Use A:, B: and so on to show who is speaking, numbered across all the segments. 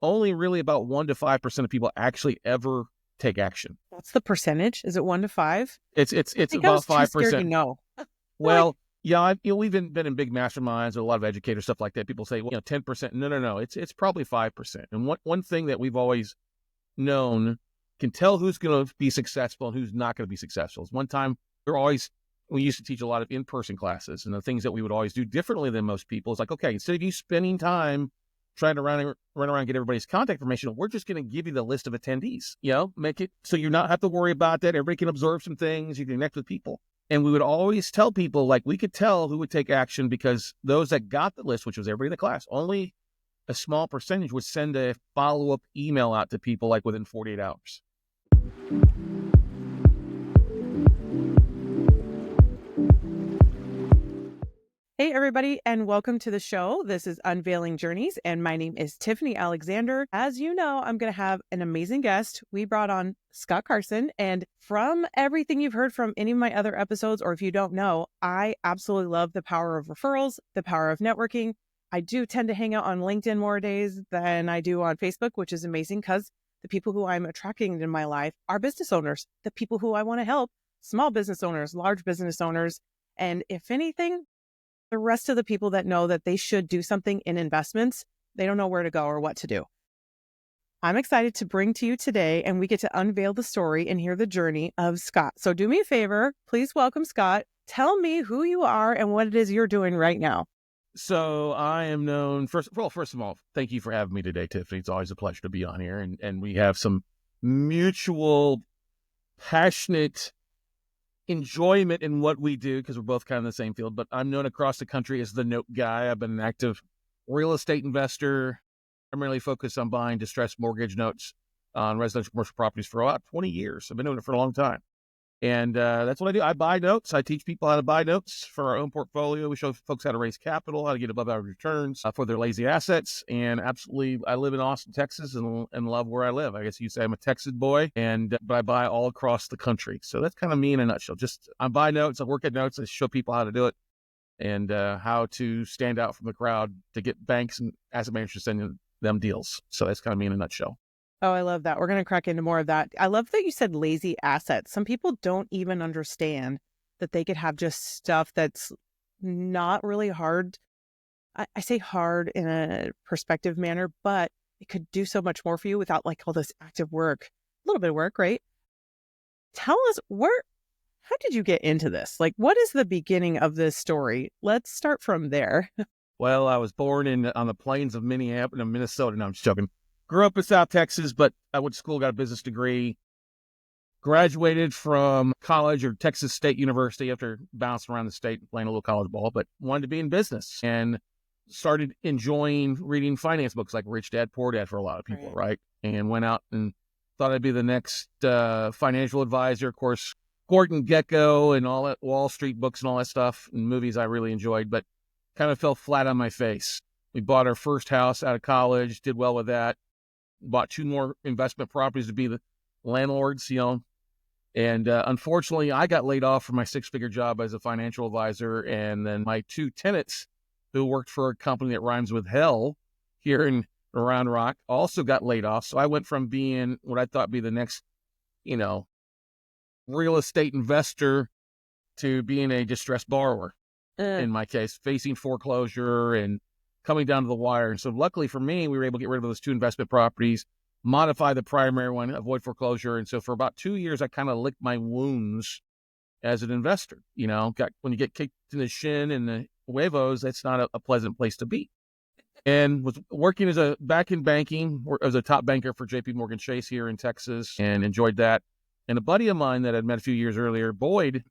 A: only really about 1 to 5% of people actually ever take action.
B: What's the percentage? Is it 1 to 5?
A: It's
B: I think I
A: about
B: was too scared to
A: 5%.
B: know. Like,
A: Well, yeah, we've been in big masterminds, a lot of educators, stuff like that. People say, well, 10%. No. It's probably 5%. And one thing that we've always known can tell who's going to be successful and who's not going to be successful. One time, we used to teach a lot of in-person classes, and the things that we would always do differently than most people is like, okay, instead of you spending time trying to run around and get everybody's contact information, we're just going to give you the list of attendees, make it so you're not have to worry about that. Everybody can observe some things, you can connect with people. And we would always tell people, like, we could tell who would take action because those that got the list, which was everybody in the class, only a small percentage would send a follow-up email out to people like within 48 hours.
B: hey, everybody, and welcome to the show. This is Unveiling Journeys, and my name is Tiffany Alexander. As you know, I'm going to have an amazing guest. We brought on Scott Carson, and from everything you've heard from any of my other episodes, or if you don't know, I absolutely love the power of referrals, the power of networking. I do tend to hang out on LinkedIn more days than I do on Facebook, which is amazing because the people who I'm attracting in my life are business owners, the people who I want to help, small business owners, large business owners. And if anything, the rest of the people that know that they should do something in investments, they don't know where to go or what to do. I'm excited to bring to you today, and we get to unveil the story and hear the journey of Scott. So do me a favor, please welcome Scott. Tell me who you are and what it is you're doing right now.
A: So I am known, first of all, thank you for having me today, Tiffany. It's always a pleasure to be on here. And we have some mutual, passionate enjoyment in what we do because we're both kind of in the same field. But I'm known across the country as the note guy. I've been an active real estate investor, primarily focused on buying distressed mortgage notes on residential commercial properties for about 20 years. I've been doing it for a long time. And that's what I do. I buy notes. I teach people how to buy notes for our own portfolio. We show folks how to raise capital, how to get above average returns for their lazy assets. And absolutely, I live in Austin, Texas, and love where I live. I guess you'd say I'm a Texas boy, but I buy all across the country. So that's kind of me in a nutshell. Just I buy notes, I work at notes, I show people how to do it and how to stand out from the crowd to get banks and asset managers sending them deals. So that's kind of me in a nutshell.
B: Oh, I love that. We're going to crack into more of that. I love that you said lazy assets. Some people don't even understand that they could have just stuff that's not really hard. I say hard in a perspective manner, but it could do so much more for you without like all this active work, a little bit of work, right? Tell us how did you get into this? Like, what is the beginning of this story? Let's start from there.
A: Well, I was born on the plains of Minnesota. No, I'm just joking. Grew up in South Texas, but I went to school, got a business degree, graduated from college or Texas State University after bouncing around the state and playing a little college ball, but wanted to be in business and started enjoying reading finance books like Rich Dad, Poor Dad for a lot of people, right? And went out and thought I'd be the next financial advisor. Of course, Gordon Gekko and all that Wall Street books and all that stuff and movies I really enjoyed, but kind of fell flat on my face. We bought our first house out of college, did well with that. Bought 2 more investment properties to be the landlords, and unfortunately I got laid off from my 6-figure job as a financial advisor. And then my 2 tenants who worked for a company that rhymes with hell here in Round Rock also got laid off. So I went from being what I thought would be the next, real estate investor to being a distressed borrower in my case, facing foreclosure and coming down to the wire. And so luckily for me, we were able to get rid of those 2 investment properties, modify the primary one, avoid foreclosure. And so for about 2 years, I kind of licked my wounds as an investor. When you get kicked in the shin and the huevos, that's not a pleasant place to be. And was working back in banking as a top banker for JP Morgan Chase here in Texas and enjoyed that. And a buddy of mine that I'd met a few years earlier, Boyd,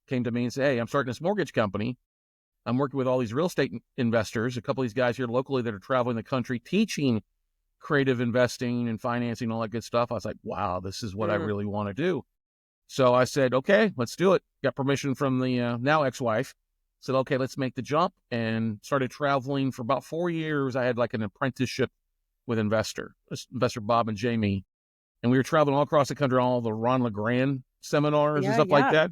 A: came to me and said, hey, I'm starting this mortgage company. I'm working with all these real estate investors, a couple of these guys here locally that are traveling the country, teaching creative investing and financing, all that good stuff. I was like, wow, this is what I really want to do. So I said, okay, let's do it. Got permission from the now ex-wife. Said, okay, let's make the jump, and started traveling for about 4 years. I had like an apprenticeship with investor Bob and Jamie. And we were traveling all across the country, all the Ron LeGrand seminars and stuff like that.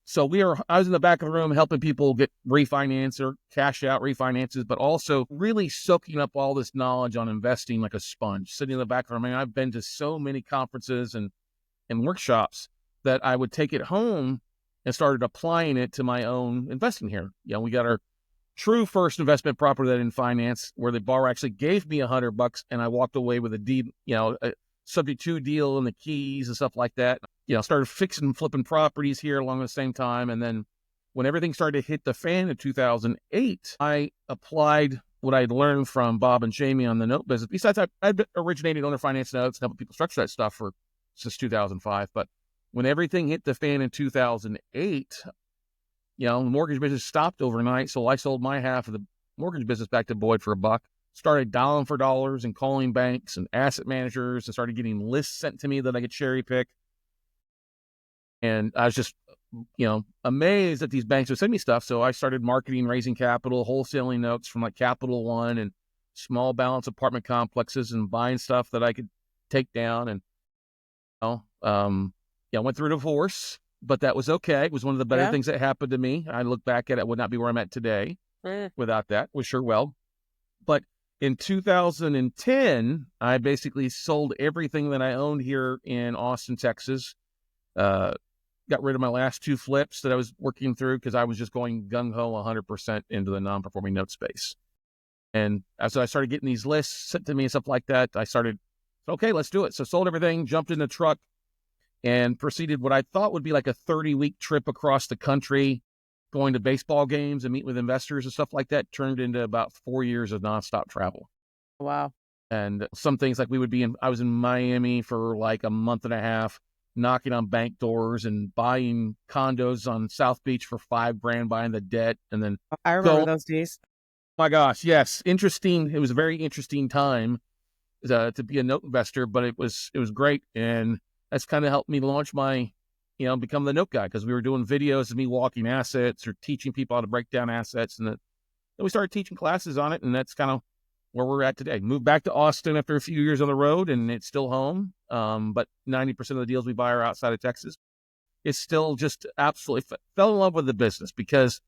A: So I was in the back of the room helping people get refinance or cash out refinances, but also really soaking up all this knowledge on investing like a sponge, sitting in the back of the room. I mean, I've been to so many conferences and workshops that I would take it home and started applying it to my own investing here. We got our true first investment property that in finance where the borrower actually gave me $100 and I walked away with a deed, a subject to deal and the keys and stuff like that. Started fixing and flipping properties here along the same time. And then when everything started to hit the fan in 2008, I applied what I'd learned from Bob and Jamie on the note business. Besides, I'd been originating owner finance notes and helping people structure that stuff since 2005. But when everything hit the fan in 2008, the mortgage business stopped overnight. So I sold my half of the mortgage business back to Boyd for $1, started dialing for dollars and calling banks and asset managers and started getting lists sent to me that I could cherry pick. And I was just, amazed that these banks would send me stuff. So I started marketing, raising capital, wholesaling notes from like Capital One and small balance apartment complexes and buying stuff that I could take down. And, I went through a divorce, but that was okay. It was one of the better things that happened to me. I look back at it, would not be where I'm at today without that. Was sure well. But in 2010, I basically sold everything that I owned here in Austin, Texas. Got rid of my last 2 flips that I was working through because I was just going gung-ho 100% into the non-performing note space. And so I started getting these lists sent to me and stuff like that. I started, okay, let's do it. So sold everything, jumped in the truck, and proceeded what I thought would be like a 30-week trip across the country, going to baseball games and meet with investors and stuff like that, turned into about 4 years of nonstop travel.
B: Wow.
A: And some things like I was in Miami for like a month and a half, knocking on bank doors and buying condos on South Beach for $5,000, buying the debt. And then
B: I remember those days.
A: My gosh. Yes. Interesting. It was a very interesting time to be a note investor, but it was great. And that's kind of helped me launch my, become the note guy, because we were doing videos of me walking assets or teaching people how to break down assets. And then we started teaching classes on it. And that's kind of where we're at today. Moved back to Austin after a few years on the road, and it's still home. But 90% of the deals we buy are outside of Texas. It's still just absolutely fell in love with the business because,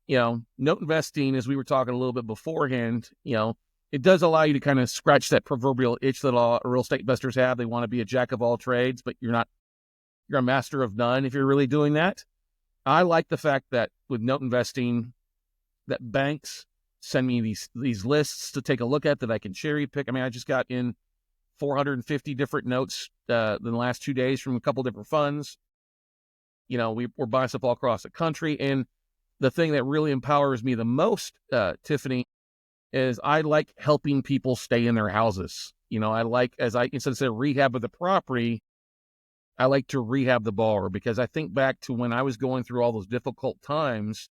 A: note investing, as we were talking a little bit beforehand, it does allow you to kind of scratch that proverbial itch that all real estate investors have. They want to be a jack of all trades, but you're a master of none if you're really doing that. I like the fact that with note investing, that banks send me these lists to take a look at that I can cherry pick. I mean, I just got in 450 different notes in the last 2 days from a couple different funds. We're buying stuff all across the country. And the thing that really empowers me the most, Tiffany, is I like helping people stay in their houses. I like, instead of rehab of the property, I like to rehab the borrower, because I think back to when I was going through all those difficult times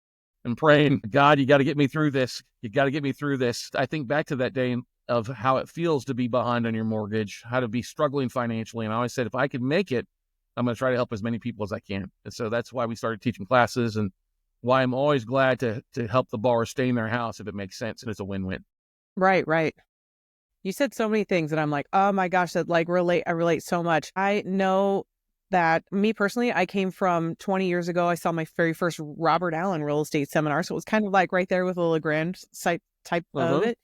A: and praying, God, you got to get me through this. You got to get me through this. I think back to that day of how it feels to be behind on your mortgage, how to be struggling financially. And I always said, if I can make it, I'm going to try to help as many people as I can. And so that's why we started teaching classes, and why I'm always glad to help the borrower stay in their house if it makes sense and it's a win-win.
B: Right. You said so many things and I'm like, oh my gosh, I relate so much. I know that me personally, I came from 20 years ago. I saw my very first Robert Allen real estate seminar. So it was kind of like right there with a LeGrand site type of it.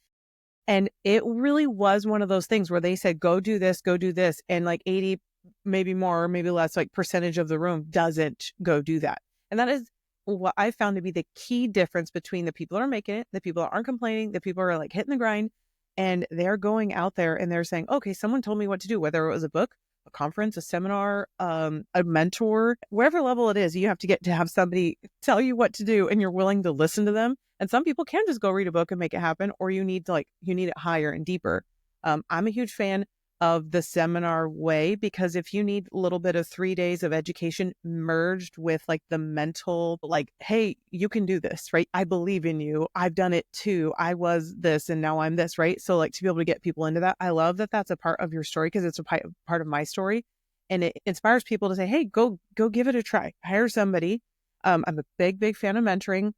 B: And it really was one of those things where they said, go do this. And like 80, maybe more, maybe less, like percentage of the room doesn't go do that. And that is what I found to be the key difference between the people that are making it, the people that aren't complaining, the people who are like hitting the grind, and they're going out there and they're saying, okay, someone told me what to do, whether it was a book, a conference, a seminar, a mentor, whatever level it is, you have to get to have somebody tell you what to do and you're willing to listen to them. And some people can just go read a book and make it happen, or you need it higher and deeper. I'm a huge fan of the seminar way, because if you need a little bit of 3 days of education merged with like the mental, like, hey, you can do this, right? I believe in you. I've done it too. I was this and now I'm this, right? So like to be able to get people into that, I love that that's a part of your story, because it's a part of my story, and it inspires people to say, hey, go give it a try. Hire somebody. I'm a big fan of mentoring.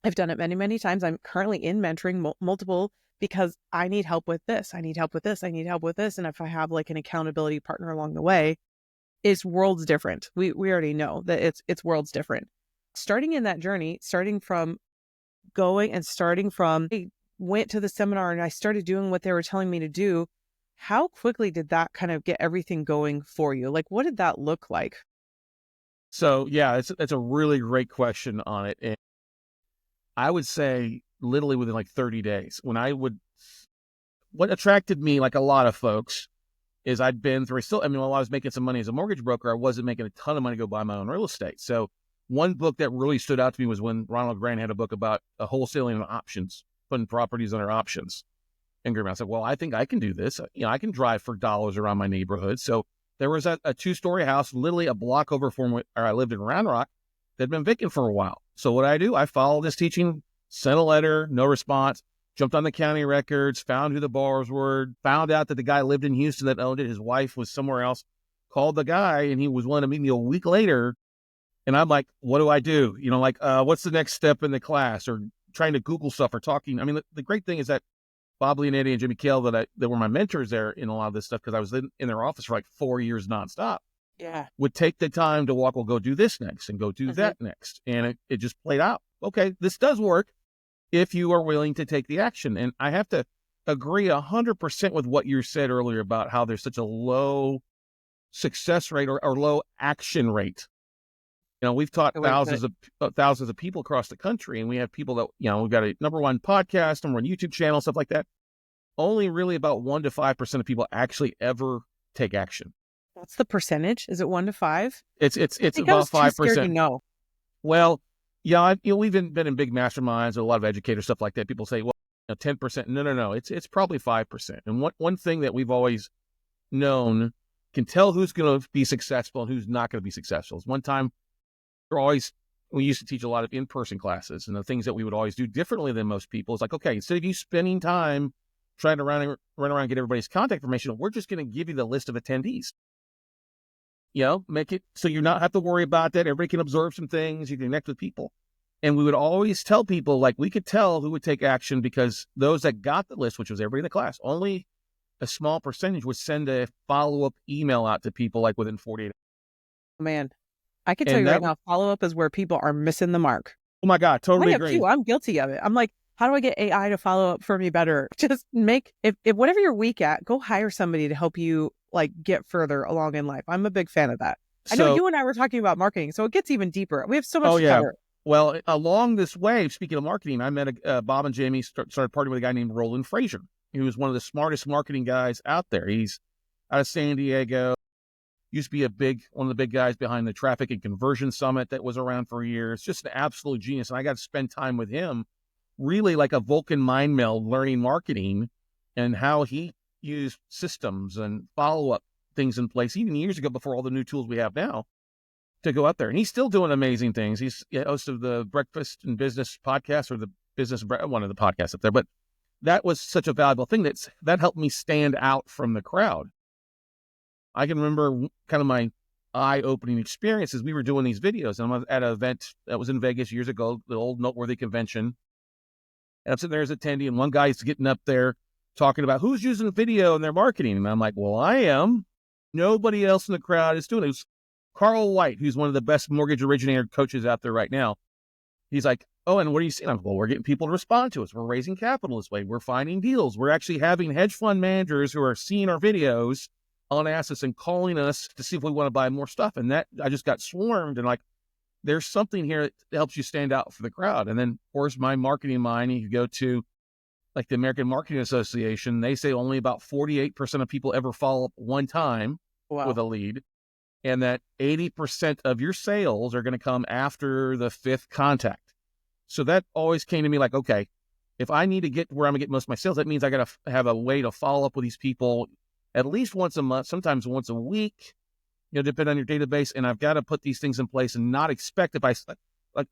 B: I've done it many times. I'm currently in mentoring multiple, because I need help with this. I need help with this. And if I have like an accountability partner along the way, is worlds different. We already know that it's worlds different. Starting in that journey, starting from I went to the seminar and I started doing what they were telling me to do. How quickly did that kind of get everything going for you? Like, what did that look like?
A: So yeah, it's a really great question on it. And I would say literally within like 30 days, what attracted me, like a lot of folks, is I'd been through while I was making some money as a mortgage broker, I wasn't making a ton of money to go buy my own real estate. So one book that really stood out to me was when Ronald Grant had a book about wholesaling and options, putting properties under options. And I said, well, I think I can do this. I can drive for dollars around my neighborhood. So there was a 2-story house, literally a block over from where I lived in Round Rock, that had been vacant for a while. So what I do, I followed this teaching, sent a letter, no response, jumped on the county records, found who the borrowers were, found out that the guy lived in Houston that owned it. His wife was somewhere else, called the guy, and he was willing to meet me a week later. And I'm like, what do I do? What's the next step in the class, or trying to Google stuff or talking. I mean, the great thing is that Bob Leonetti and Jimmy Kale that were my mentors there in a lot of this stuff, because I was in their office for like 4 years nonstop.
B: Yeah.
A: Would take the time to walk, well, go do this next and go do that next. And it just played out. Okay, this does work if you are willing to take the action. And I have to agree 100% with what you said earlier about how there's such a low success rate or low action rate. We've taught thousands of people across the country, and we have people that, we've got a #1 podcast, #1 YouTube channel, stuff like that. Only really about 1 to 5% of people actually ever take action.
B: What's the percentage? Is it 1 to 5?
A: It's about 5%.
B: No.
A: Well, yeah, we've been in big masterminds, a lot of educator stuff like that. People say, well, 10%. No. It's probably 5%. And one thing that we've always known can tell who's going to be successful and who's not going to be successful is one time we used to teach a lot of in-person classes, and the things that we would always do differently than most people is like, okay, instead of you spending time trying to run around and get everybody's contact information, we're just going to give you the list of attendees. Make it so you not have to worry about that. Everybody can absorb some things. You can connect with people. And we would always tell people, like, we could tell who would take action because those that got the list, which was everybody in the class, only a small percentage would send a follow-up email out to people like within 48 hours.
B: Man, I can tell you right now, follow-up is where people are missing the mark.
A: Oh my God, totally agree.
B: I'm guilty of it. I'm like, how do I get AI to follow up for me better? Just if whatever you're weak at, go hire somebody to help you like get further along in life. I'm a big fan of that. I know you and I were talking about marketing, so it gets even deeper. We have so much to cover.
A: Well, along this way, speaking of marketing, I met Bob and Jamie started partying with a guy named Roland Frazier. He was one of the smartest marketing guys out there. He's out of San Diego. Used to be one of the big guys behind the Traffic and Conversion Summit that was around for years. Just an absolute genius. And I got to spend time with him, really like a Vulcan mind meld, learning marketing and how he used systems and follow-up things in place, even years ago before all the new tools we have now, to go out there. And he's still doing amazing things. He's host of the Breakfast and Business podcast, or the business, one of the podcasts up there. But that was such a valuable thing that helped me stand out from the crowd. I can remember kind of my eye-opening experiences. We were doing these videos, and I'm at an event that was in Vegas years ago, the old Noteworthy convention. And I'm sitting there as an attendee, and one guy's getting up there talking about who's using video in their marketing. And I'm like, well, I am. Nobody else in the crowd is doing it. It was Carl White, who's one of the best mortgage originator coaches out there right now. He's like, oh, and what are you seeing? I'm like, well, we're getting people to respond to us. We're raising capital this way. We're finding deals. We're actually having hedge fund managers who are seeing our videos on assets and calling us to see if we want to buy more stuff. And that, I just got swarmed, and like, there's something here that helps you stand out for the crowd. And then, of course, my marketing mind, you go to like the American Marketing Association, they say only about 48% of people ever follow up one time with a lead, and that 80% of your sales are going to come after the 5th contact. So that always came to me like, okay, if I need to get where I'm going to get most of my sales, that means I got to have a way to follow up with these people at least once a month, sometimes once a week, depending on your database. And I've got to put these things in place and not expect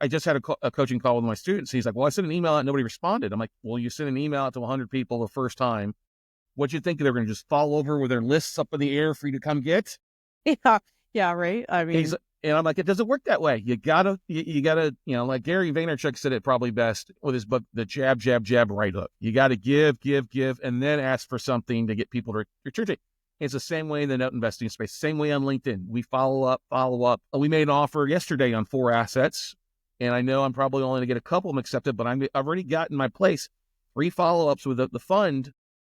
A: I just had a coaching call with my students. He's like, well, I sent an email out and nobody responded. I'm like, well, you sent an email out to 100 people the first time. What'd you think? They're going to just fall over with their lists up in the air for you to come get?
B: Yeah, right. I mean,
A: and I'm like, it doesn't work that way. You gotta, like Gary Vaynerchuk said it probably best with his book, The Jab, Right Hook. You got to give, and then ask for something to get people to return it. It's the same way in the note investing space, same way on LinkedIn. We follow up. We made an offer yesterday on 4 assets, and I know I'm probably only going to get a couple of them accepted, but I've already got in my place 3 follow-ups with the fund,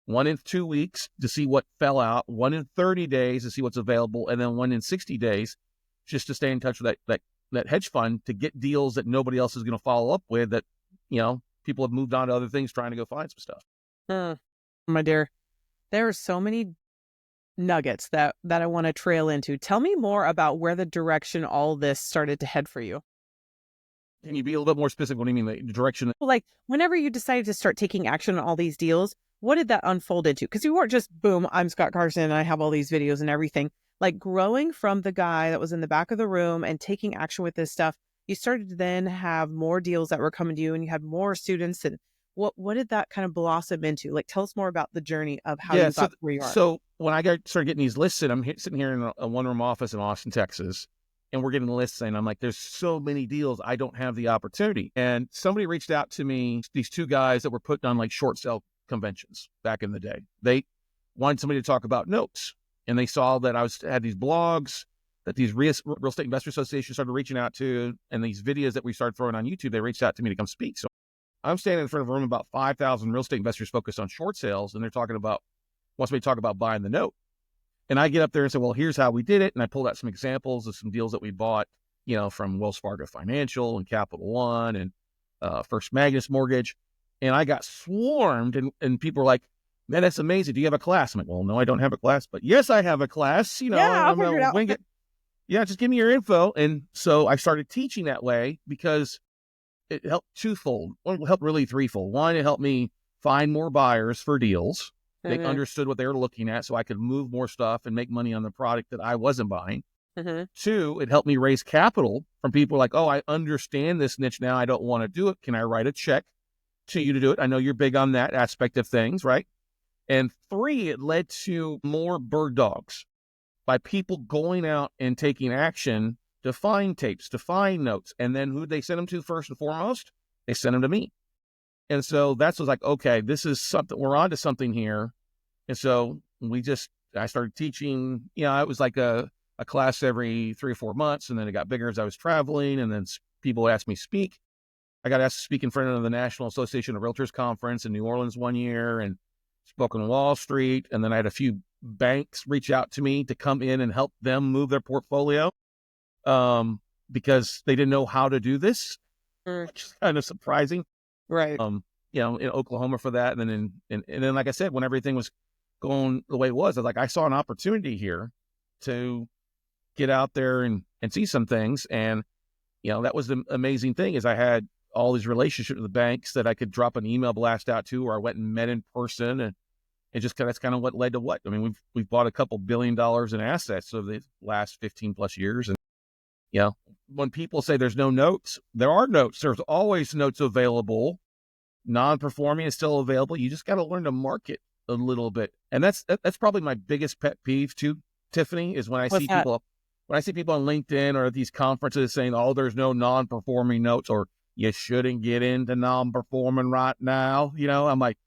A: 1 in 2 weeks to see what fell out, 1 in 30 days to see what's available, and then 1 in 60 days just to stay in touch with that hedge fund to get deals that nobody else is going to follow up with, that, people have moved on to other things trying to go find some stuff.
B: My dear, there are so many nuggets that I want to trail into. Tell me more about where the direction all this started to head for you.
A: Can you be a little bit more specific? What do you mean, the direction?
B: Like, whenever you decided to start taking action on all these deals, what did that unfold into? Because you weren't just, boom, I'm Scott Carson and I have all these videos and everything. Like, growing from the guy that was in the back of the room and taking action with this stuff, you started to then have more deals that were coming to you, and you had more students. And what did that kind of blossom into? Like, tell us more about the journey of how you got where you are.
A: So when I started getting these lists, I'm sitting here in a one-room office in Austin, Texas, and we're getting lists, and I'm like, there's so many deals, I don't have the opportunity. And somebody reached out to me, these 2 guys that were putting on like short sale conventions back in the day. They wanted somebody to talk about notes, and they saw that I had these blogs that these real estate investor associations started reaching out to, and these videos that we started throwing on YouTube. They reached out to me to come speak. So I'm standing in front of a room about 5,000 real estate investors focused on short sales, and they're wants me to talk about buying the note. And I get up there and say, well, here's how we did it. And I pulled out some examples of some deals that we bought, from Wells Fargo Financial and Capital One and First Magnus Mortgage. And I got swarmed, and people were like, man, that's amazing. Do you have a class? I'm like, well, no, I don't have a class, but yes, I have a class.
B: I'll figure it out.
A: Wing it. Yeah, just give me your info. And so I started teaching that way because it helped twofold. One, it helped really threefold. One, it helped me find more buyers for deals. They understood what they were looking at, so I could move more stuff and make money on the product that I wasn't buying. 2, it helped me raise capital from people like, oh, I understand this niche now. I don't want to do it. Can I write a check to you to do it? I know you're big on that aspect of things, right? And 3, it led to more bird dogs by people going out and taking action to find tapes, to find notes. And then who they send them to first and foremost? They send them to me. And so that's was like, okay, this is something, we're onto something here. And so I started teaching, it was like a class every 3 or 4 months. And then it got bigger as I was traveling. And then people asked me to speak. I got asked to speak in front of the National Association of Realtors Conference in New Orleans one year, and spoke on Wall Street. And then I had a few banks reach out to me to come in and help them move their portfolio because they didn't know how to do this, which is kind of surprising.
B: Right.
A: In Oklahoma for that. And then, like I said, when everything was going the way it was, I saw an opportunity here to get out there and see some things. And, that was the amazing thing, is I had all these relationships with the banks that I could drop an email blast out to, or I went and met in person, and that's kind of what led to what. I mean, we've bought a couple $1 billion in assets over the last 15 plus years. And, when people say there's no notes, there are notes. There's always notes available. Non-performing is still available. You just got to learn to market a little bit. And that's probably my biggest pet peeve too, Tiffany, is when I see people on LinkedIn or at these conferences saying, oh, there's no non-performing notes, or you shouldn't get into non-performing right now. I'm like,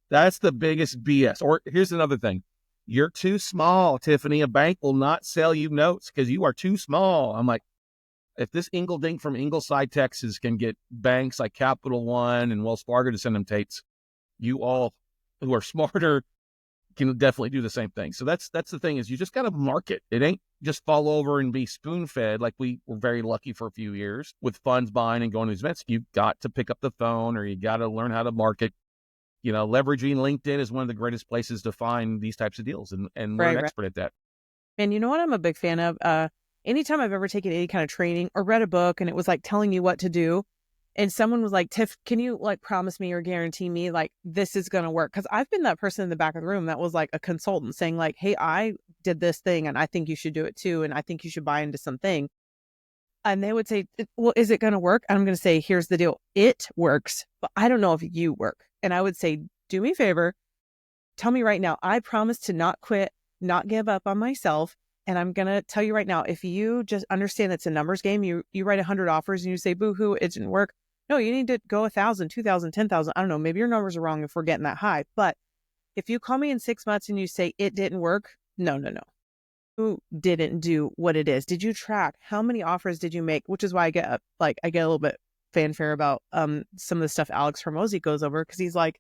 A: that's the biggest BS. Or here's another thing. You're too small, Tiffany. A bank will not sell you notes because you are too small. I'm like, if this Ingle-Dink from Ingleside, Texas can get banks like Capital One and Wells Fargo to send them tapes, you all who are smarter can definitely do the same thing. So that's the thing, is you just got to market. It ain't just fall over and be spoon-fed like we were very lucky for a few years with funds buying and going to these events. You've got to pick up the phone, or you got to learn how to market. Leveraging LinkedIn is one of the greatest places to find these types of deals, and we're an expert at that.
B: And you know what I'm a big fan of? Anytime I've ever taken any kind of training or read a book and it was like telling you what to do, and someone was like, Tiff, can you like promise me or guarantee me like this is going to work? Because I've been that person in the back of the room that was like a consultant saying like, hey, I did this thing and I think you should do it too. And I think you should buy into something. And they would say, well, is it going to work? And I'm going to say, here's the deal. It works, but I don't know if you work. And I would say, do me a favor. Tell me right now. I promise to not quit, not give up on myself. And I'm going to tell you right now, if you just understand it's a numbers game, you write 100 offers and you say, boo-hoo, it didn't work. No, you need to go 1,000, 2,000, 10,000. I don't know. Maybe your numbers are wrong if we're getting that high. But if you call me in 6 months and you say it didn't work, No. Who didn't do what it is? Did you track how many offers did you make? Which is why I get a little bit fanfare about some of the stuff Alex Hormozy goes over, because he's like,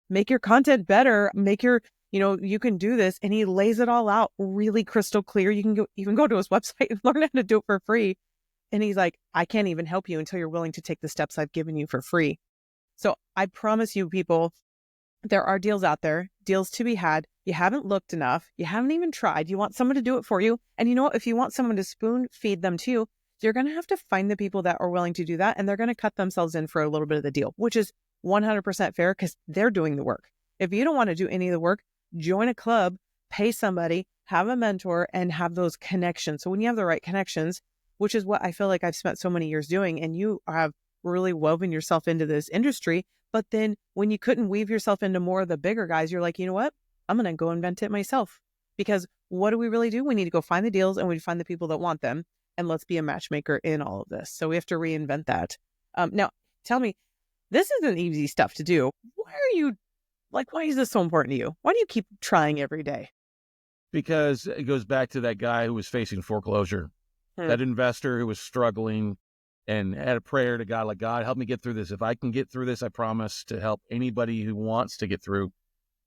B: make your content better, make your, you can do this, and he lays it all out really crystal clear. You can even go to his website and learn how to do it for free. And he's like, I can't even help you until you're willing to take the steps I've given you for free. So I promise you, people, there are deals out there, deals to be had. You haven't looked enough. You haven't even tried. You want someone to do it for you. And you know what? If you want someone to spoon feed them to you, you're going to have to find the people that are willing to do that. And they're going to cut themselves in for a little bit of the deal, which is 100% fair because they're doing the work. If you don't want to do any of the work, join a club, pay somebody, have a mentor, and have those connections. So when you have the right connections, which is what I feel like I've spent so many years doing, and you have really woven yourself into this industry. But then when you couldn't weave yourself into more of the bigger guys, you're like, you know what? I'm going to go invent it myself. Because what do we really do? We need to go find the deals and we find the people that want them. And let's be a matchmaker in all of this. So we have to reinvent that. Now, tell me, this isn't easy stuff to do. Why is this so important to you? Why do you keep trying every day?
A: Because it goes back to that guy who was facing foreclosure, that investor who was struggling and had a prayer to God, like, God, help me get through this. If I can get through this, I promise to help anybody who wants to get through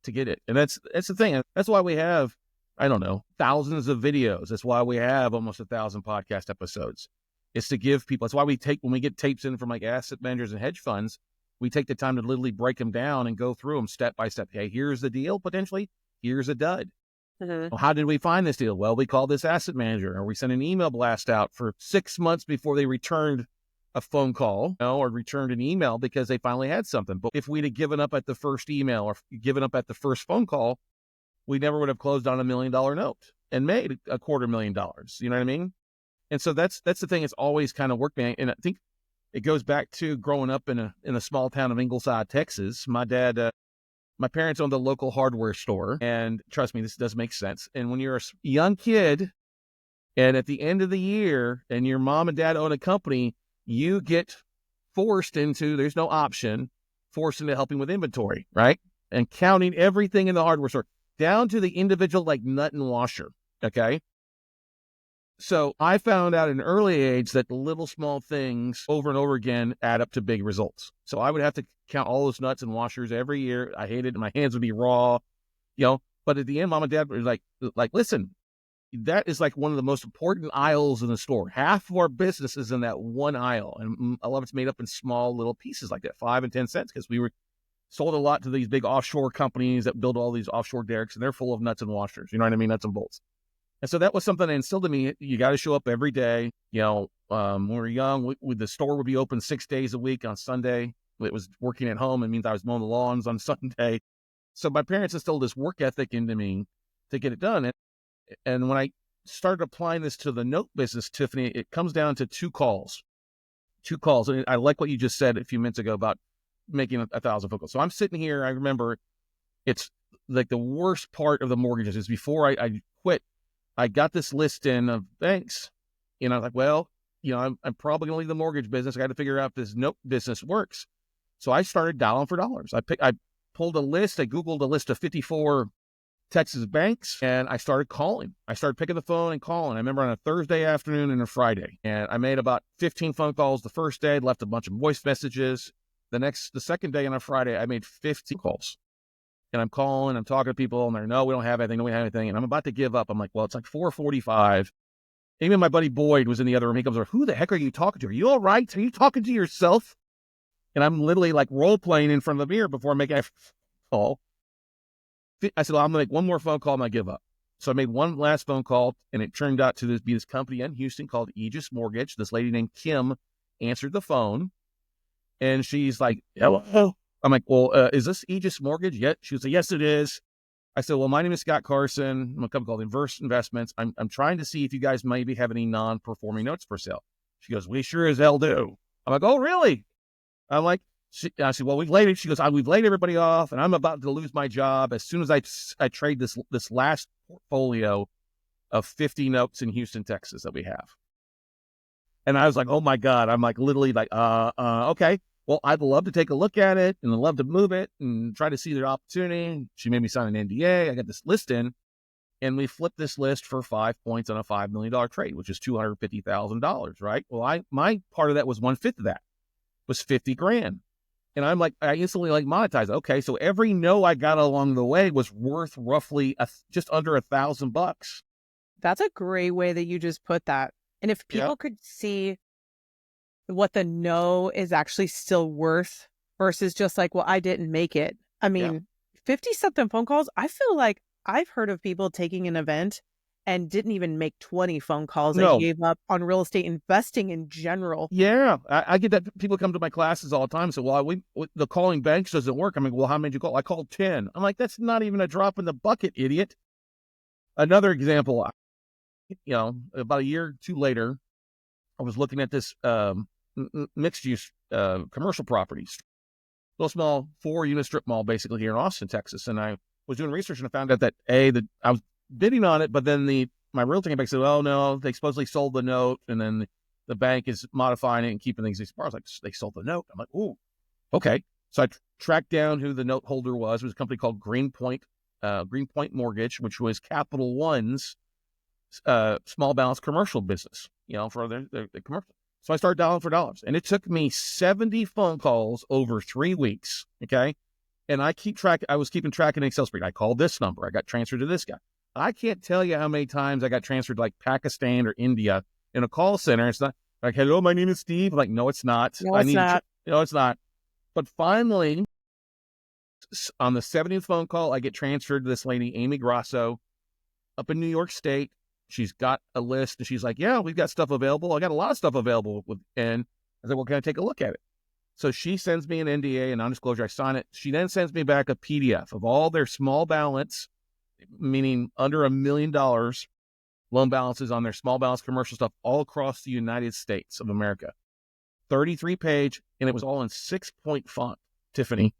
A: to get it. And that's the thing. That's why we have, I don't know, thousands of videos. That's why we have almost 1,000 podcast episodes. It's to give people, that's why when we get tapes in from like asset managers and hedge funds, we take the time to literally break them down and go through them step by step. Hey, here's the deal, potentially. Here's a dud. Well, how did we find this deal? Well, we called this asset manager, or we sent an email blast out for 6 months before they returned a phone call, or returned an email because they finally had something. But if we'd have given up at the first email or given up at the first phone call, we never would have closed on $1 million note and made $250,000. You know what I mean? And so that's the thing. It's always kind of worked, man. And I think it goes back to growing up in a small town of Ingleside, Texas. My parents owned a local hardware store, and trust me, this does make sense. And when you're a young kid, and at the end of the year, and your mom and dad own a company, you get forced into, there's no option, forced into helping with inventory, right? And counting everything in the hardware store, down to the individual like nut and washer, okay? So I found out at an early age that the little small things over and over again add up to big results. So I would have to count all those nuts and washers every year. I hated it. My hands would be raw, but at the end, mom and dad were like, listen, that is like one of the most important aisles in the store. Half of our business is in that one aisle. And a lot of it's made up in small little pieces like that, 5 and 10 cents, because we were sold a lot to these big offshore companies that build all these offshore derricks, and they're full of nuts and washers. You know what I mean? Nuts and bolts. And so that was something that instilled in me. You got to show up every day. When we were young, the store would be open 6 days a week on Sunday. It was working at home. It means I was mowing the lawns on Sunday. So my parents instilled this work ethic into me to get it done. And when I started applying this to the note business, Tiffany, it comes down to two calls. And I like what you just said a few minutes ago about making 1,000 phone calls. So I'm sitting here. I remember it's like the worst part of the mortgages is before I quit, I got this list in of banks. I was like, well, I'm probably going to leave the mortgage business. I got to figure out if this note business works. So I started dialing for dollars. I pulled a list. I Googled a list of 54 Texas banks, and I started calling. I started picking the phone and calling. I remember on a Thursday afternoon and a Friday, and I made about 15 phone calls the first day, left a bunch of voice messages. The second day on a Friday, I made 50 calls. And I'm calling, I'm talking to people, and they're, no, we don't have anything, And I'm about to give up. I'm like, well, it's like 4:45. Even my buddy Boyd was in the other room. He comes over, who the heck are you talking to? Are you all right? Are you talking to yourself? And I'm literally like role playing in front of the mirror before making a call. I said, well, I'm going to make one more phone call and I give up. So I made one last phone call, and it turned out to be this company in Houston called Aegis Mortgage. This lady named Kim answered the phone, and she's like, hello. I'm like, well, is this Aegis Mortgage yet? She was like, yes, it is. I said, well, my name is Scott Carson. I'm a company called Inverse Investments. I'm trying to see if you guys maybe have any non-performing notes for sale. She goes, we sure as hell do. I'm like, oh, really? I'm like, I said, well, we've laid it. She goes, we've laid everybody off, and I'm about to lose my job as soon as I trade this last portfolio of 50 notes in Houston, Texas that we have. And I was like, oh my God. I'm like, literally like, okay. Well, I'd love to take a look at it, and I'd love to move it and try to see the opportunity. She made me sign an NDA. I got this list in, And we flipped this list for 5 points on a $5 million trade, which is $250,000, right? Well, my part of that was 1/5 of that, was 50 grand. And I'm like, I instantly like monetize. Okay, so every no I got along the way was worth roughly just under $1,000.
B: That's a great way that you just put that. And if people could see what the no is actually still worth versus just like, well, I didn't make it. I mean, 50-something phone calls. I feel like I've heard of people taking an event and didn't even make 20 phone calls and gave up on real estate investing in general.
A: Yeah, I get that. People come to my classes all the time and say, well, the calling banks doesn't work. I'm like, well, how many did you call? I called 10. I'm like, that's not even a drop in the bucket, idiot. Another example, about a year or two later, I was looking at this mixed-use commercial properties, little small 4-unit strip mall, basically here in Austin, Texas. And I was doing research and I found out that I was bidding on it, but then my realtor came back and said, oh no, they supposedly sold the note, and then the bank is modifying it and keeping things. I was like, they sold the note. I'm like, ooh, okay. So I tracked down who the note holder was. It was a company called Greenpoint Mortgage, which was Capital One's small balance commercial business, for their commercial. So I started dialing for dollars, and it took me 70 phone calls over 3 weeks. Okay. And I was keeping track in Excel spreadsheet. I called this number. I got transferred to this guy. I can't tell you how many times I got transferred to like Pakistan or India in a call center. It's not like, hello, my name is Steve. I'm like, no, it's not.
B: No, it's not.
A: No, it's not. But finally, on the 70th phone call, I get transferred to this lady, Amy Grasso, up in New York State. She's got a list, and she's like, yeah, we've got stuff available. I got a lot of stuff available. And I said, well, can I take a look at it? So she sends me an NDA, a non-disclosure. I sign it. She then sends me back a PDF of all their small balance, meaning under $1 million loan balances on their small balance commercial stuff all across the United States of America. 33-page, and it was all in 6-point font, Tiffany.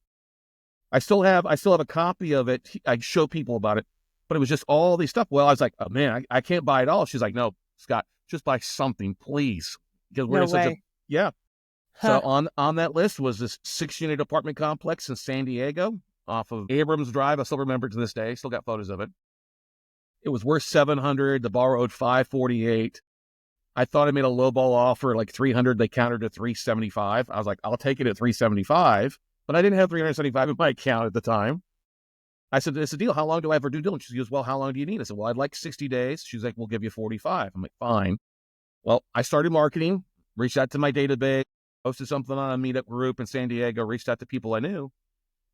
A: I still have a copy of it. I show people about it, but it was just all these stuff. Well, I was like, oh man, I can't buy it all. She's like, no, Scott, just buy something, please. Because we're in such a So on that list was this 6-unit apartment complex in San Diego off of Abrams Drive. I still remember it to this day. Still got photos of it. It was worth $700. The borrower owed $548. I thought I made a lowball offer like $300. They countered to $375. I was like, I'll take it at $375. But I didn't have $375 in my account at the time. I said, it's a deal. How long do I have for due diligence? She goes, well, how long do you need? I said, well, I'd like 60 days. She's like, we'll give you 45. I'm like, fine. Well, I started marketing, reached out to my database, posted something on a meetup group in San Diego, reached out to people I knew.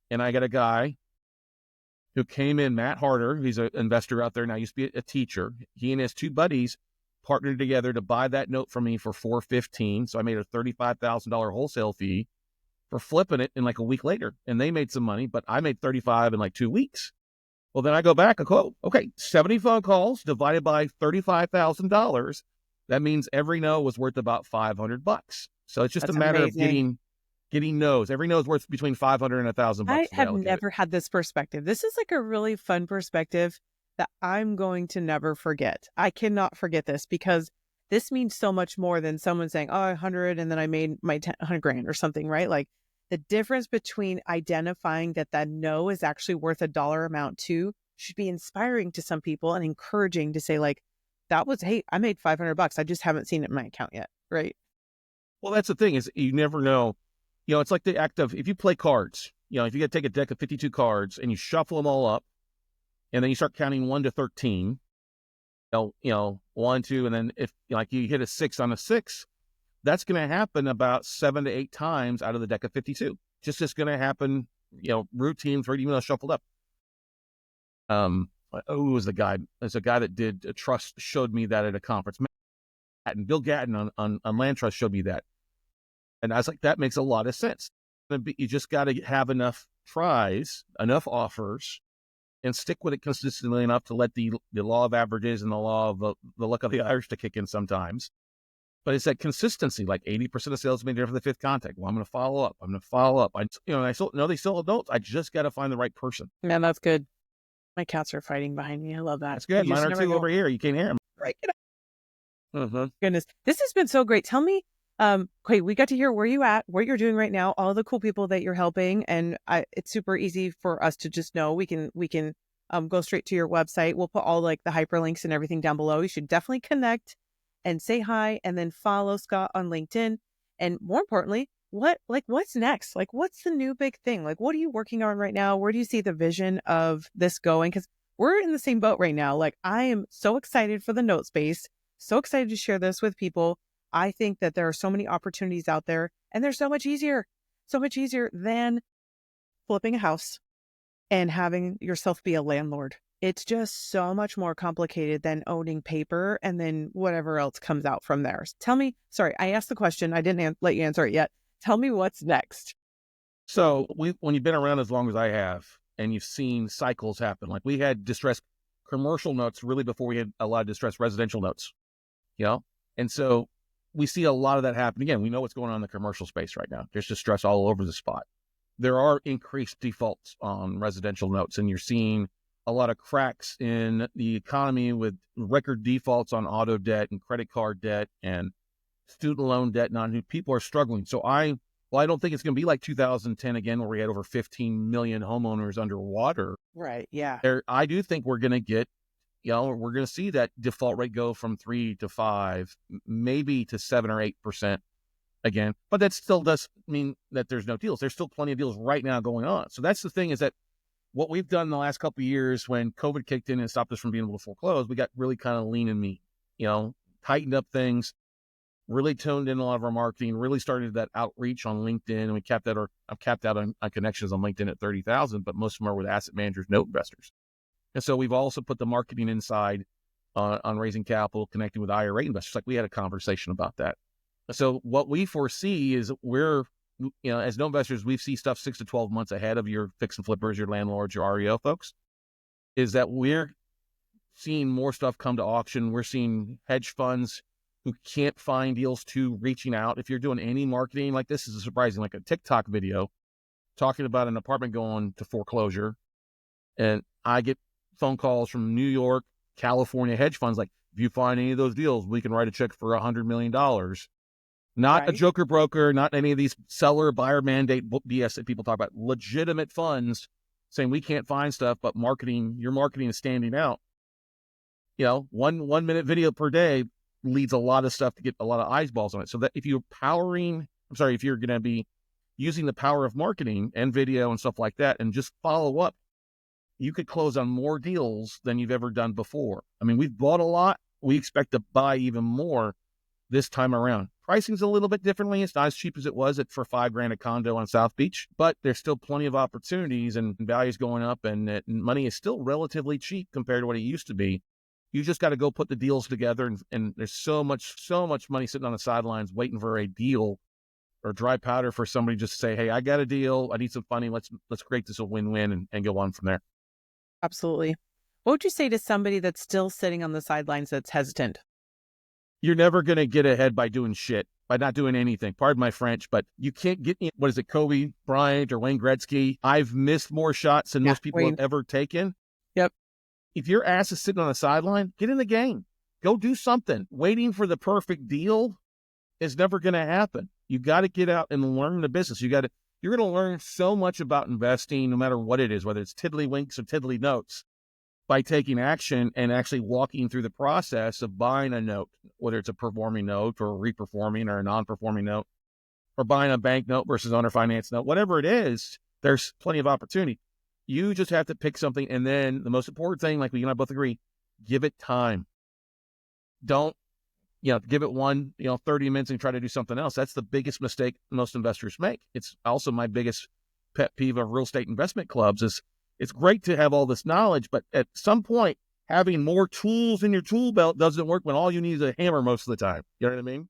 A: And I got a guy who came in, Matt Harder. He's an investor out there now, used to be a teacher. He and his 2 buddies partnered together to buy that note from me for $415. So I made a $35,000 wholesale fee for flipping it in like a week later. And they made some money, but I made $35,000 in like 2 weeks. Well, then I go back and quote, okay, 70 phone calls divided by $35,000. That means every no was worth about $500. So it's just a matter of getting no's. Every no is worth between $500 and $1,000.
B: I have never had this perspective. This is like a really fun perspective that I'm going to never forget. I cannot forget this because this means so much more than someone saying, oh, 100 and then I made my 100 grand or something, right? Like the difference between identifying that no is actually worth a dollar amount too should be inspiring to some people and encouraging to say like, hey, I made $500. I just haven't seen it in my account yet. Right.
A: Well, that's the thing is you never know. It's like the act of, if you play cards, if you got to take a deck of 52 cards and you shuffle them all up and then you start counting 1 to 13, 1, 2, and then if you hit a 6 on a 6, that's going to happen about 7 to 8 times out of the deck of 52. Just going to happen, routine for even though shuffled up. Who was the guy? There's a guy that did a trust, showed me that at a conference. Bill Gatton on Land Trust showed me that. And I was like, that makes a lot of sense. You just got to have enough tries, enough offers, and stick with it consistently enough to let the law of averages and the law of the luck of the Irish to kick in sometimes. But it's that consistency, like 80% of sales made there for the 5th contact. Well, I'm going to follow up. They still don't. I just got to find the right person.
B: Man, that's good. My cats are fighting behind me. I love that.
A: That's good. Mine are too over here. You can't hear them.
B: Right. Goodness. This has been so great. Tell me, we got to hear where you at, what you're doing right now, all the cool people that you're helping. And it's super easy for us to just know we can go straight to your website. We'll put all like the hyperlinks and everything down below. You should definitely connect and say hi and then follow Scott on LinkedIn. And more importantly, what's next? Like, what's the new big thing? Like, what are you working on right now? Where do you see the vision of this going? Because we're in the same boat right now. Like, I am so excited for the note space, so excited to share this with people. I think that there are so many opportunities out there, and they're so much easier than flipping a house and having yourself be a landlord. It's just so much more complicated than owning paper and then whatever else comes out from there. Tell me, sorry, I asked the question. I didn't let you answer it yet. Tell me what's next.
A: So when you've been around as long as I have, and you've seen cycles happen, like we had distressed commercial notes really before we had a lot of distressed residential notes, And so we see a lot of that happen. Again, we know what's going on in the commercial space right now. There's distress all over the spot. There are increased defaults on residential notes, and you're seeing a lot of cracks in the economy with record defaults on auto debt and credit card debt and student loan debt. People are struggling. So I don't think it's going to be like 2010 again, where we had over 15 million homeowners underwater.
B: Right. Yeah.
A: I do think we're going to get, we're going to see that default rate go from 3 to 5, maybe to 7 or 8% again. But that still does mean that there's no deals. There's still plenty of deals right now going on. So that's the thing, is that what we've done in the last couple of years when COVID kicked in and stopped us from being able to foreclose, we got really kind of lean and mean, tightened up things, really toned in a lot of our marketing, really started that outreach on LinkedIn. And I've capped out on connections on LinkedIn at 30,000, but most of them are with asset managers, note investors. And so we've also put the marketing inside on raising capital, connecting with IRA investors. Like we had a conversation about that. So what we foresee is as note investors, we see stuff 6 to 12 months ahead of your fix and flippers, your landlords, your REO folks, is that we're seeing more stuff come to auction. We're seeing hedge funds who can't find deals to reaching out. If you're doing any marketing, like this is surprising, like a TikTok video talking about an apartment going to foreclosure. And I get phone calls from New York, California hedge funds like, if you find any of those deals, we can write a check for $100 million. Not a joker broker, not any of these seller buyer mandate BS that people talk about. Legitimate funds saying we can't find stuff, but your marketing is standing out. 1 minute video per day leads a lot of stuff to get a lot of eyeballs on it. So that if you're going to be using the power of marketing and video and stuff like that, and just follow up, you could close on more deals than you've ever done before. I mean, we've bought a lot. We expect to buy even more this time around. Pricing's a little bit differently. It's not as cheap as it was for $5,000 a condo on South Beach, but there's still plenty of opportunities, and values going up, and money is still relatively cheap compared to what it used to be. You just got to go put the deals together, and there's so much money sitting on the sidelines waiting for a deal or dry powder for somebody just to say, hey, I got a deal. I need some funding. Let's create this a win-win and go on from there.
B: Absolutely. What would you say to somebody that's still sitting on the sidelines that's hesitant?
A: You're never going to get ahead by doing shit, by not doing anything. Pardon my French, but you can't get, Kobe Bryant or Wayne Gretzky? I've missed more shots than most people have ever taken.
B: Yep.
A: If your ass is sitting on the sideline, get in the game. Go do something. Waiting for the perfect deal is never going to happen. You got to get out and learn the business. You're going to learn so much about investing, no matter what it is, whether it's tiddlywinks or tiddly notes, by taking action and actually walking through the process of buying a note, whether it's a performing note or a reperforming or a non-performing note, or buying a bank note versus owner finance note, whatever it is, there's plenty of opportunity. You just have to pick something. And then the most important thing, like we and I both agree, give it time. Don't, give it 30 minutes and try to do something else. That's the biggest mistake most investors make. It's also my biggest pet peeve of real estate investment clubs is it's great to have all this knowledge, but at some point, having more tools in your tool belt doesn't work when all you need is a hammer most of the time. You know what I mean?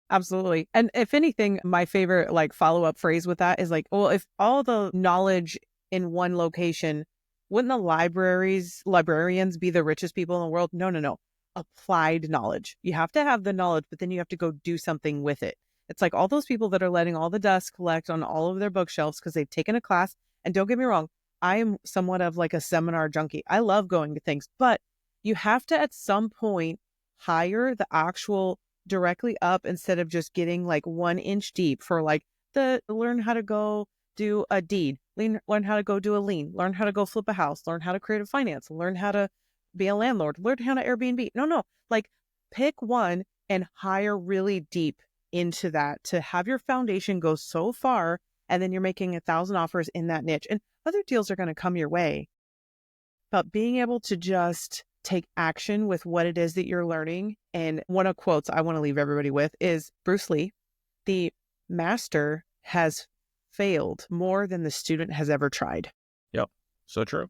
B: Absolutely. And if anything, my favorite follow-up phrase with that is well, if all the knowledge in one location, wouldn't the librarians be the richest people in the world? No. Applied knowledge. You have to have the knowledge, but then you have to go do something with it. It's like all those people that are letting all the dust collect on all of their bookshelves because they've taken a class. And don't get me wrong, I am somewhat of a seminar junkie. I love going to things, but you have to at some point hire the actual directly up instead of just getting 1 inch deep for learn how to go do a deed, learn how to go do a lien, learn how to go flip a house, learn how to create a finance, learn how to be a landlord, learn how to Airbnb. No, like pick one and hire really deep into that to have your foundation go so far. And then you're making 1,000 offers in that niche and other deals are going to come your way. But being able to just take action with what it is that you're learning. And one of quotes I want to leave everybody with is Bruce Lee, the master has failed more than the student has ever tried.
A: Yep. So true.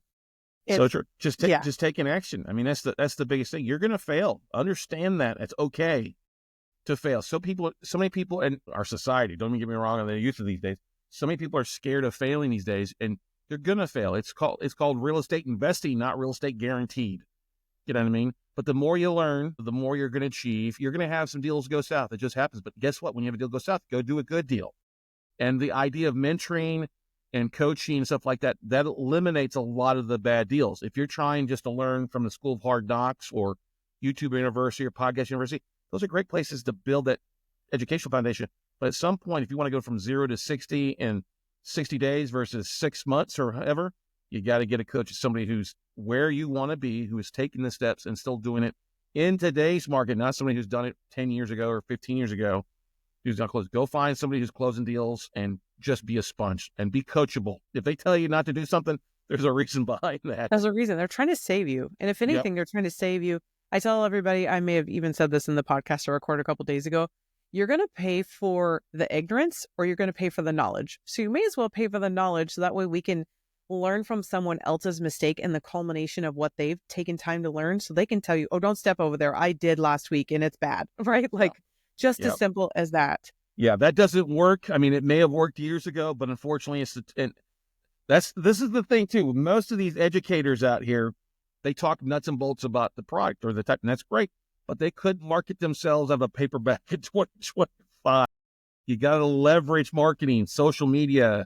A: So true. Just taking action. I mean, that's the biggest thing. You're going to fail. Understand that. It's okay to fail. So many people in our society, don't even get me wrong, on the youth of these days, so many people are scared of failing these days, and they're going to fail. It's called real estate investing, not real estate guaranteed. You know what I mean? But the more you learn, the more you're going to achieve. You're going to have some deals go south. It just happens. But guess what? When you have a deal go south, go do a good deal. And the idea of mentoring and coaching and stuff like that, that eliminates a lot of the bad deals. If you're trying just to learn from the School of Hard Knocks or YouTube University or Podcast University, those are great places to build that educational foundation. But at some point, if you want to go from 0 to 60 in 60 days versus 6 months or however, you got to get a coach, somebody who's where you want to be, who is taking the steps and still doing it in today's market, not somebody who's done it 10 years ago or 15 years ago, who's going to close. Go find somebody who's closing deals and just be a sponge and be coachable. If they tell you not to do something, there's a reason behind that.
B: There's a reason. They're trying to save you. And if anything, They're trying to save you. I tell everybody, I may have even said this in the podcast I recorded a couple of days ago, you're going to pay for the ignorance or you're going to pay for the knowledge. So you may as well pay for the knowledge so that way we can learn from someone else's mistake and the culmination of what they've taken time to learn so they can tell you, oh, don't step over there. I did last week and it's bad, right? Like just as simple as that.
A: Yeah, that doesn't work. I mean, it may have worked years ago, but unfortunately, this is the thing too. Most of these educators out here, they talk nuts and bolts about the product or the type, and that's great, but they could market themselves out of a paperback in 2025. You got to leverage marketing, social media,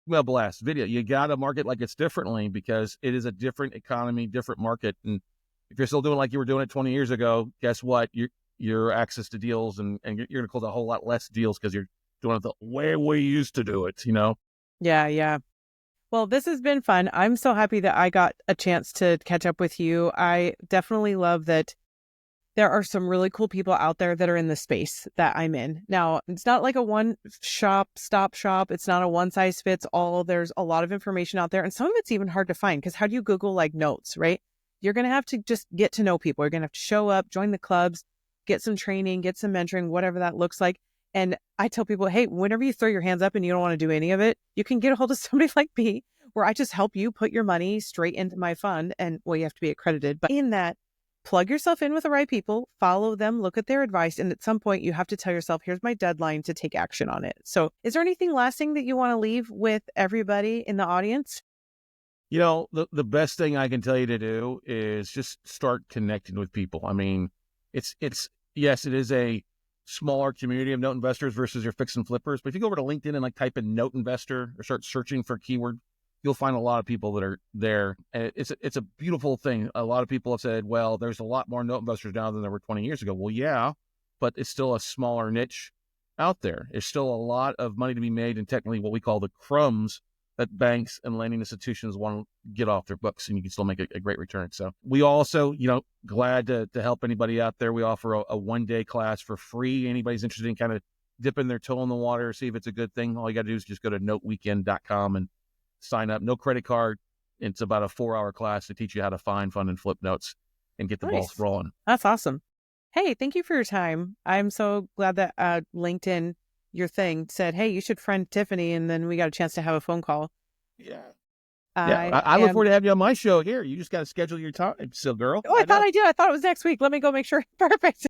A: email blast, video. You got to market like it's differently because it is a different economy, different market. And if you're still doing like you were doing it 20 years ago, guess what? Your access to deals and you're going to close a whole lot less deals because you're doing it the way we used to do it, you know?
B: Yeah. Well, this has been fun. I'm so happy that I got a chance to catch up with you. I definitely love that there are some really cool people out there that are in the space that I'm in. Now, it's not like a stop shop. It's not a one size fits all. There's a lot of information out there. And some of it's even hard to find because how do you Google like notes, right? You're going to have to just get to know people. You're going to have to show up, join the clubs, get some training, get some mentoring, whatever that looks like. And I tell people, hey, whenever you throw your hands up and you don't want to do any of it, you can get a hold of somebody like me where I just help you put your money straight into my fund. And well, you have to be accredited, but in that, plug yourself in with the right people, follow them, look at their advice. And at some point you have to tell yourself, here's my deadline to take action on it. So is there anything lasting that you want to leave with everybody in the audience?
A: You know, the best thing I can tell you to do is just start connecting with people. I mean, yes, it is a smaller community of note investors versus your fix and flippers. But if you go over to LinkedIn and like type in note investor or start searching for a keyword, you'll find a lot of people that are there. And it's a beautiful thing. A lot of people have said, well, there's a lot more note investors now than there were 20 years ago. Well, yeah, but it's still a smaller niche out there. There's still a lot of money to be made and technically what we call the crumbs that banks and lending institutions want to get off their books, and you can still make a great return. So we also, glad to help anybody out there. We offer a one-day class for free. Anybody's interested in kind of dipping their toe in the water, see if it's a good thing. All you got to do is just go to noteweekend.com and sign up. No credit card. It's about a 4-hour class to teach you how to find, fund, and flip notes and get the ball rolling.
B: That's awesome. Hey, thank you for your time. I'm so glad that LinkedIn, your thing, said, hey, you should friend Tiffany, and then we got a chance to have a phone call.
A: Yeah. I look forward to having you on my show here. You just got to schedule your time, so girl.
B: Oh, I thought I did. I thought it was next week. Let me go make sure. Perfect.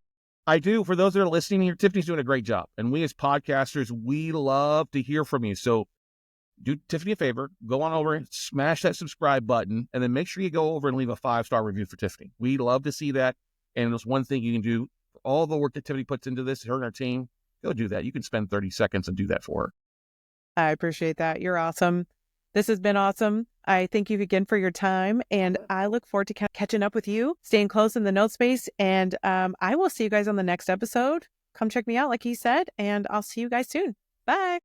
A: I do. For those that are listening here, Tiffany's doing a great job. And we as podcasters, we love to hear from you. So do Tiffany a favor, go on over and smash that subscribe button, and then make sure you go over and leave a 5-star review for Tiffany. We love to see that. And there's one thing you can do. For all the work that Tiffany puts into this, her and our team, go do that. You can spend 30 seconds and do that for her.
B: I appreciate that. You're awesome. This has been awesome. I thank you again for your time, and I look forward to catching up with you, staying close in the note space, and I will see you guys on the next episode. Come check me out, like he said, and I'll see you guys soon. Bye.